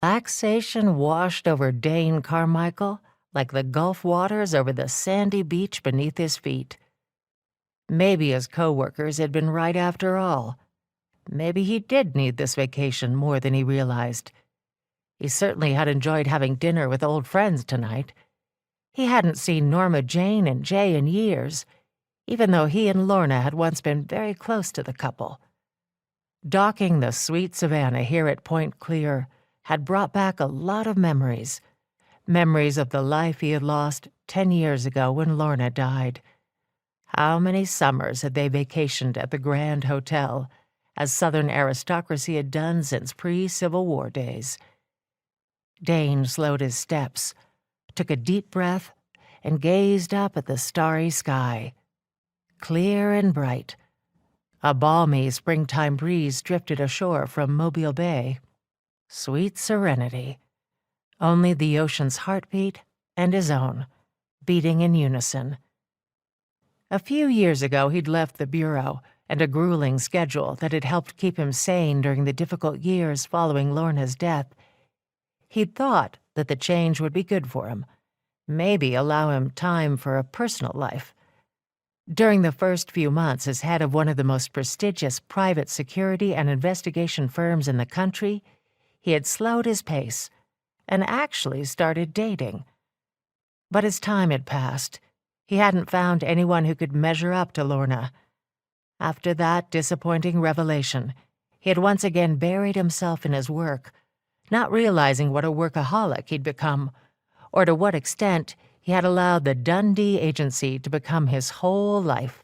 Relaxation washed over Dane Carmichael like the Gulf waters over the sandy beach beneath his feet. Maybe his co-workers had been right after all. Maybe he did need this vacation more than he realized. He certainly had enjoyed having dinner with old friends tonight. He hadn't seen Norma Jane and Jay in years, even though he and Lorna had once been very close to the couple. Docking the sweet Savannah here at Point Clear had brought back a lot of memories. Memories of the life he had lost 10 years ago when Lorna died. How many summers had they vacationed at the Grand Hotel, as Southern aristocracy had done since pre-Civil War days? Dane slowed his steps, took a deep breath, and gazed up at the starry sky. Clear and bright. A balmy springtime breeze drifted ashore from Mobile Bay. Sweet serenity. Only the ocean's heartbeat and his own, beating in unison. A few years ago, he'd left the bureau and a grueling schedule that had helped keep him sane during the difficult years following Lorna's death. He'd thought that the change would be good for him, maybe allow him time for a personal life. During the first few months as head of one of the most prestigious private security and investigation firms in the country, he had slowed his pace and actually started dating. But as time had passed, he hadn't found anyone who could measure up to Lorna. After that disappointing revelation, he had once again buried himself in his work, not realizing what a workaholic he'd become, or to what extent he had allowed the Dundee agency to become his whole life.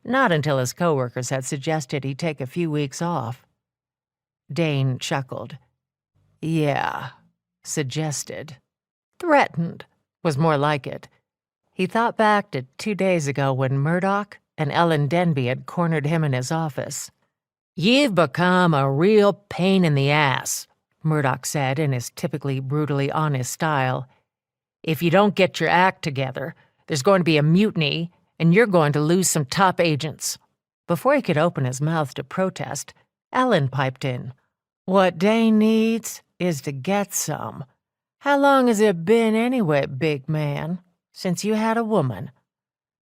Not until his coworkers had suggested he take a few weeks off. Dane chuckled. Yeah, suggested. Threatened was more like it. He thought back to 2 days ago when Murdoch and Ellen Denby had cornered him in his office. "You've become a real pain in the ass," Murdoch said in his typically brutally honest style. "If you don't get your act together, there's going to be a mutiny, and you're going to lose some top agents." Before he could open his mouth to protest, Ellen piped in. "What Dane needs is to get some. How long has it been anyway, big man, since you had a woman?"